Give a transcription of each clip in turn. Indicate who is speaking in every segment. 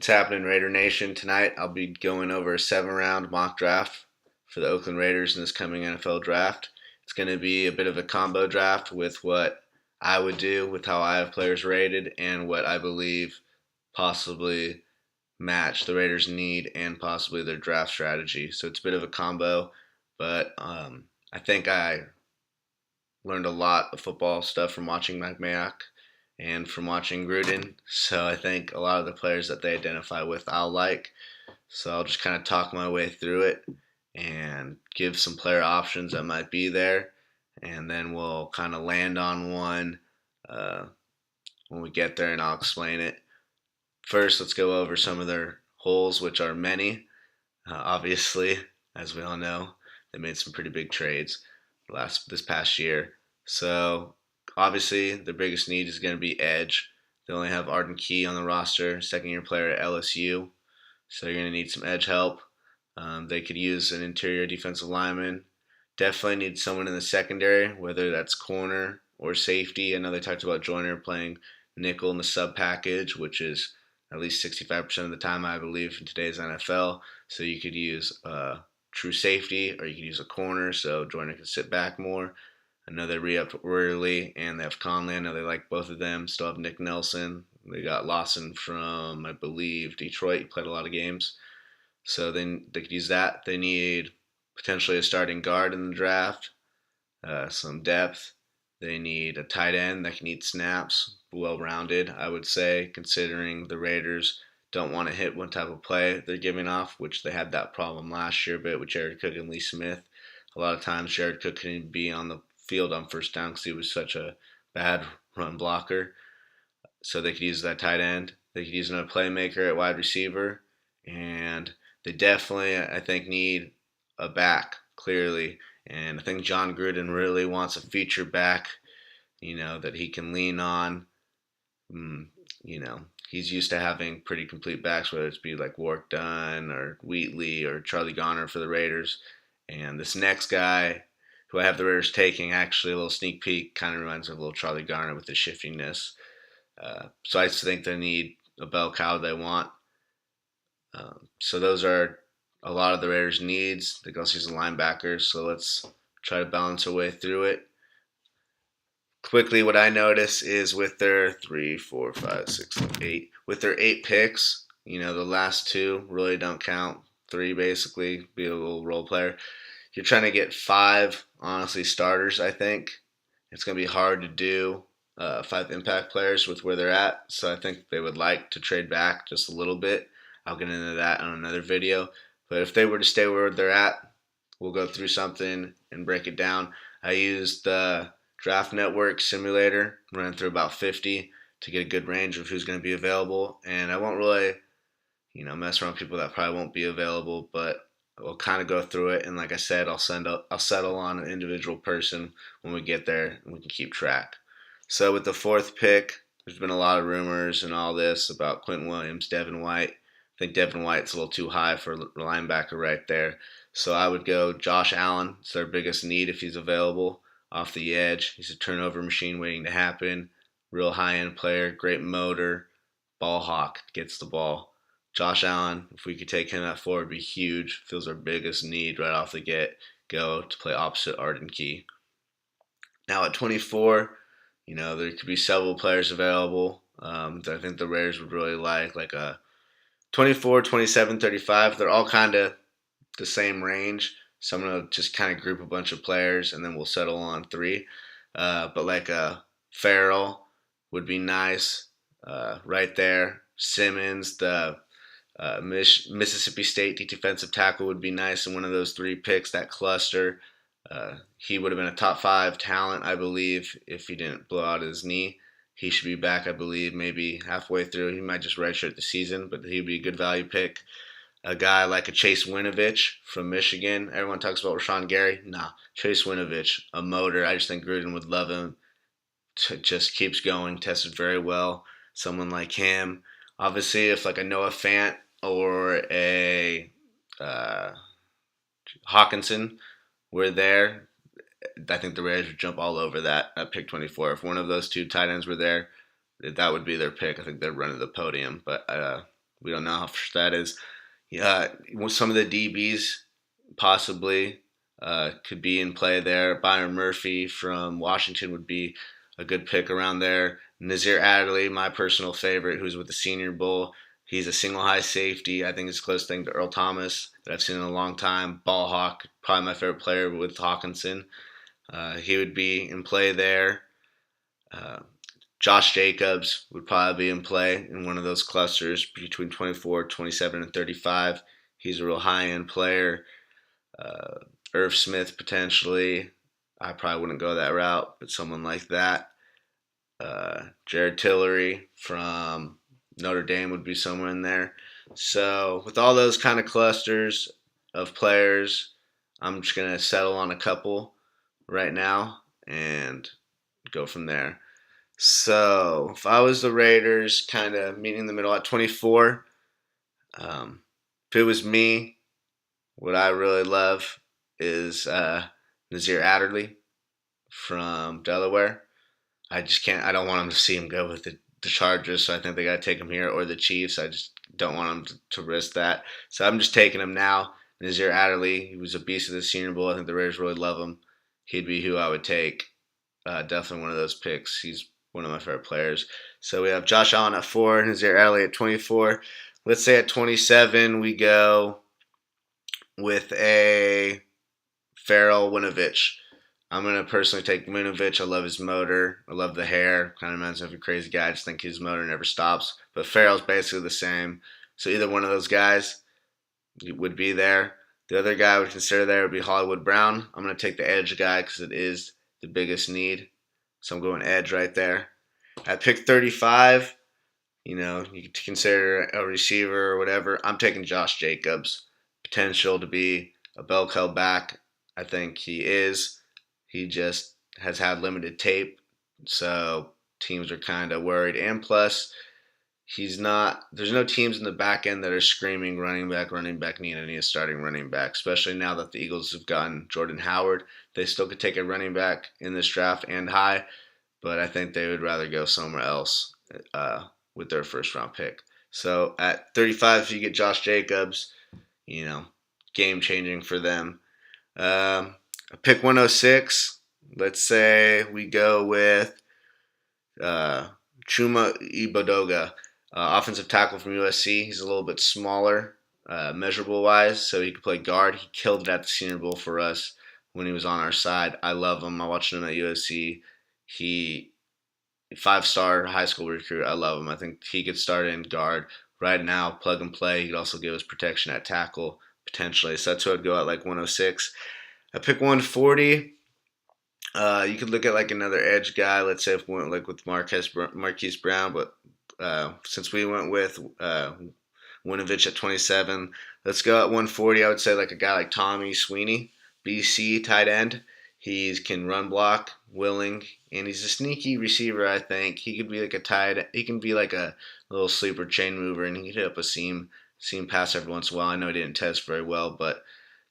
Speaker 1: What's happening, Raider Nation? Tonight I'll be going over a 7 round mock draft for the Oakland Raiders in this coming NFL draft. It's going to be a bit of a combo draft with what I would do with how I have players rated and what I believe possibly match the Raiders' need and possibly their draft strategy. So it's a bit of a combo, but I think I learned a lot of football stuff from watching Mike Mayock and from watching Gruden. So I think a lot of the players that they identify with I'll like. So I'll just kind of talk my way through it and give some player options that might be there. And then we'll kind of land on one uh, when we get there and I'll explain it. First, let's go over some of their holes, which are many. Obviously, as we all know, they made some pretty big trades this past year. So obviously, the biggest need is going to be edge. They only have Arden Key on the roster, second-year player at LSU. So you're going to need some edge help. They could use an interior defensive lineman. Definitely need someone in the secondary, whether that's corner or safety. I know they talked about Joyner playing nickel in the sub package, which is at least 65% of the time, I believe, in today's NFL. So you could use true safety or you could use a corner so Joyner can sit back more. I know they re-upped Worley and they have Conley. I know they like both of them. Still have Nick Nelson. They got Lawson from, I believe, Detroit. He played a lot of games. So then they could use that. They need potentially a starting guard in the draft, some depth. They need a tight end that can eat snaps, well-rounded, I would say, considering the Raiders don't want to hit one type of play they're giving off, which they had that problem last year a bit with Jared Cook and Lee Smith. A lot of times Jared Cook couldn't be on the field on first down because he was such a bad run blocker. So they could use that tight end. They could use another playmaker at wide receiver. And they definitely, I think, need a back, clearly. And I think John Gruden really wants a feature back, that he can lean on. He's used to having pretty complete backs, whether it's be like Warwick Dunn or Wheatley or Charlie Garner for the Raiders. And this next guy who I have the Raiders taking, actually a little sneak peek, kind of reminds me of a little Charlie Garner with the shiftiness. So I just think they need a bell cow they want. So those are a lot of the Raiders' needs. They can also use the linebackers. So let's try to balance our way through it. Quickly, what I notice is with their 3, 4, 5, 6, 7, 8, with their 8 picks, the last 2 really don't count. 3 basically, be a little role player. You're trying to get 5, honestly, starters, I think. It's going to be hard to do 5 impact players with where they're at. So I think they would like to trade back just a little bit. I'll get into that on another video. But if they were to stay where they're at, we'll go through something and break it down. I used the draft network simulator, ran through about 50 to get a good range of who's going to be available. And I won't really, mess around with people that probably won't be available, but we'll kind of go through it. And like I said, I'll settle on an individual person when we get there, and we can keep track. So with the 4th pick, there's been a lot of rumors and all this about Quentin Williams, Devin White. I think Devin White's a little too high for a linebacker right there. So I would go Josh Allen. It's their biggest need if he's available. Off the edge. He's a turnover machine waiting to happen. Real high-end player, great motor, ball hawk, gets the ball. Josh Allen, if we could take him at 4, would be huge. Feels our biggest need right off the get-go to play opposite Arden Key. Now at 24, there could be several players available that I think the Raiders would really like a 24, 27, 35. They're all kind of the same range. So I'm going to just kind of group a bunch of players and then we'll settle on 3. But like a Farrell would be nice right there. Simmons, the Mississippi State defensive tackle, would be nice in one of those 3 picks, that cluster. He would have been a top 5 talent, I believe, if he didn't blow out his knee. He should be back, I believe, maybe halfway through. He might just redshirt the season, but he'd be a good value pick. A guy like a Chase Winovich from Michigan. Everyone talks about Rashawn Gary. Nah, Chase Winovich, a motor. I just think Gruden would love him. Just keeps going, tested very well. Someone like him. Obviously, if like a Noah Fant or a Hawkinson were there, I think the Raiders would jump all over that at pick 24. If one of those 2 tight ends were there, that would be their pick. I think they're running the podium. But We don't know how fresh that is. Yeah, some of the DBs possibly could be in play there. Byron Murphy from Washington would be a good pick around there. Nazir Adderley, my personal favorite, who's with the Senior Bowl. He's a single high safety. I think it's a close thing to Earl Thomas that I've seen in a long time. Ball hawk, probably my favorite player with Hawkinson. He would be in play there. Uh, Josh Jacobs would probably be in play in one of those clusters between 24, 27, and 35. He's a real high end player. Uh, Irv Smith potentially. I probably wouldn't go that route, but someone like that. Jared Tillery from Notre Dame would be somewhere in there. So with all those kind of clusters of players, I'm just gonna settle on a couple right now and go from there. So if I was the Raiders, kind of meeting in the middle at 24, if it was me, what I really love is Nazir Adderley from Delaware. I just can't. I don't want him to see him go with the Chargers, so I think they got to take him here or the Chiefs. I just don't want him to risk that. So I'm just taking him now. Nazir Adderley, he was a beast of the Senior Bowl. I think the Raiders really love him. He'd be who I would take. Definitely one of those picks. He's one of my favorite players. So we have Josh Allen at 4, Nazir Adderley at 24. Let's say at 27 we go with a Farrell Winovich. I'm going to personally take Winovich. I love his motor. I love the hair. Kind of reminds me of a crazy guy. I just think his motor never stops. But Farrell's basically the same. So either one of those guys would be there. The other guy I would consider there would be Hollywood Brown. I'm going to take the edge guy because it is the biggest need. So I'm going edge right there. At pick 35, you could consider a receiver or whatever. I'm taking Josh Jacobs. Potential to be a bell cow back. I think he is. He just has had limited tape, so teams are kind of worried. And plus, there's no teams in the back end that are screaming running back, need a starting running back, especially now that the Eagles have gotten Jordan Howard. They still could take a running back in this draft and high, but I think they would rather go somewhere else with their first round pick. So at 35, if you get Josh Jacobs, game changing for them. Pick 106. Let's say we go with Chuma Ibodoga, offensive tackle from USC. He's a little bit smaller, measurable wise, so he could play guard. He killed it at the Senior Bowl for us when he was on our side. I love him. I watched him at USC. He 5-star high school recruit. I love him. I think he could start in guard right now, plug and play. He could also give us protection at tackle potentially. So that's who I'd go at, like 106. I pick 140. You could look at like another edge guy. Let's say if we went like with Marquise Brown, but since we went with Winovich at 27, let's go at 140. I would say like a guy like Tommy Sweeney, BC tight end. He can run block, willing, and he's a sneaky receiver. I think he could be like he can be like a little sleeper chain mover, and he can hit up a seam pass every once in a while. I know he didn't test very well, but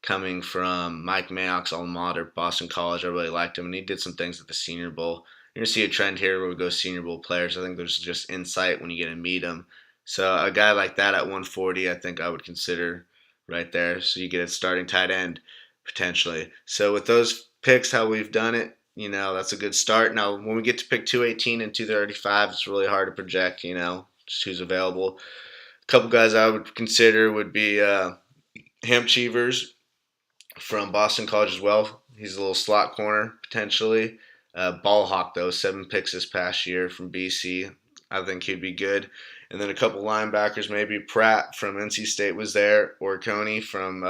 Speaker 1: coming from Mike Mayock's alma mater, Boston College, I really liked him, and he did some things at the Senior Bowl. You're going to see a trend here where we go Senior Bowl players. I think there's just insight when you get to meet them. So a guy like that at 140, I think I would consider right there. So you get a starting tight end potentially. So with those picks, how we've done it, that's a good start. Now, when we get to pick 218 and 235, it's really hard to project, just who's available. A couple guys I would consider would be Ham Cheevers from Boston College as well. He's a little slot corner, potentially. Ball hawk, though, 7 picks this past year from BC. I think he'd be good. And then a couple linebackers, maybe Pratt from NC State was there, or Coney from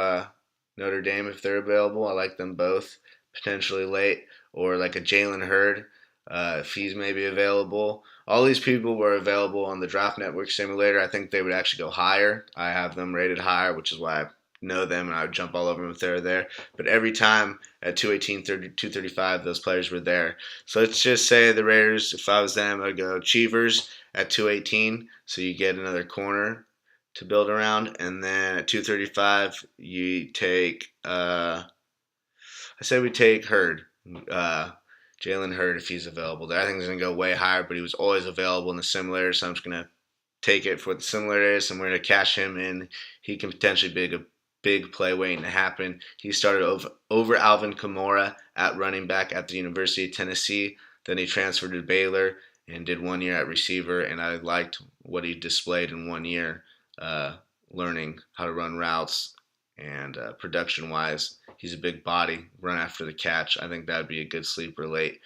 Speaker 1: Notre Dame if they're available. I like them both, potentially late. Or like a Jalen Hurd if he's maybe available. All these people were available on the Draft Network simulator. I think they would actually go higher. I have them rated higher, which is why I know them and I would jump all over them if they were there. But every time at 218, 235, those players were there. So let's just say the Raiders, if I was them, I'd go Cheevers at 218, so you get another corner to build around. And then at 235, you take, I say we take Hurd. Jalen Hurd if he's available there. I think he's going to go way higher, but he was always available in the simulator, so I'm just going to take it for what the similar is, and we're going to cash him in. He can potentially be a big play waiting to happen. He started over Alvin Kamara at running back at the University of Tennessee. Then he transferred to Baylor and did 1 year at receiver, and I liked what he displayed in 1 year, learning how to run routes, and production-wise, he's a big body, run after the catch. I think that would be a good sleeper late.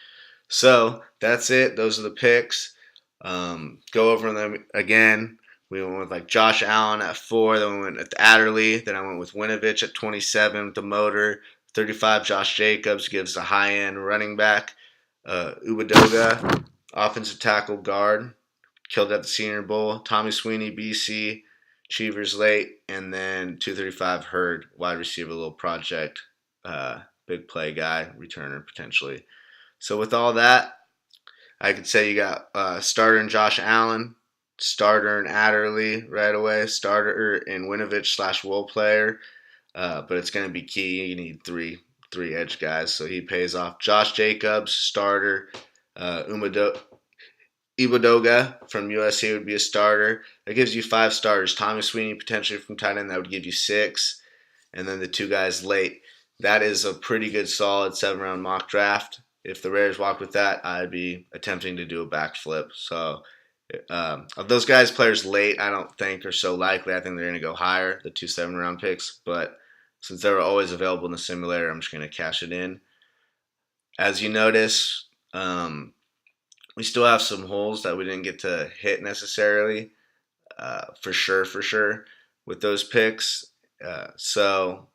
Speaker 1: So that's it. Those are the picks. Go over them again. We went with like Josh Allen at 4. Then we went with Adderley. Then I went with Winovich at 27 with the motor. 35, Josh Jacobs gives the high-end running back. Ubadoga, offensive tackle guard, killed at the Senior Bowl. Tommy Sweeney, BC, Cheevers late. And then 235, Hurd, wide receiver, little project, big play guy, returner potentially. So with all that, I could say you got starter in Josh Allen, starter in Adderley right away, starter in Winovich / role player, but it's going to be key. You need three edge guys, so he pays off. Josh Jacobs, starter. Ibadoga from USC would be a starter. That gives you 5 starters. Tommy Sweeney potentially from tight end, that would give you 6. And then the 2 guys late. That is a pretty good solid 7-round mock draft. If the Raiders walk with that, I'd be attempting to do a backflip. So of those guys, players late, I don't think are so likely. I think they're going to go higher, the 2 7-round picks. But since they were always available in the simulator, I'm just going to cash it in. As you notice, we still have some holes that we didn't get to hit necessarily, for sure, with those picks. So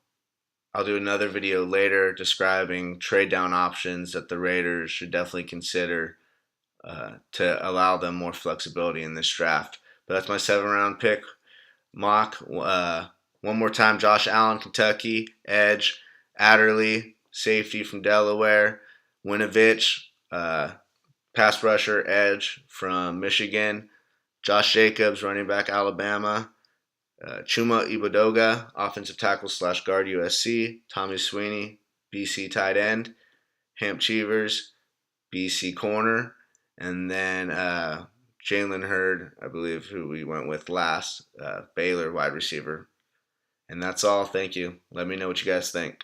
Speaker 1: I'll do another video later describing trade down options that the Raiders should definitely consider to allow them more flexibility in this draft. But that's my 7-round pick mock. One more time, Josh Allen, Kentucky, edge. Adderley, safety from Delaware. Winovich, pass rusher, edge from Michigan. Josh Jacobs, running back, Alabama. Chuma Ibadoga, offensive tackle / guard, USC. Tommy Sweeney, BC tight end. Hamp Cheevers, BC corner. And then Jalen Hurd, I believe, who we went with last, Baylor wide receiver. And that's all. Thank you. Let me know what you guys think.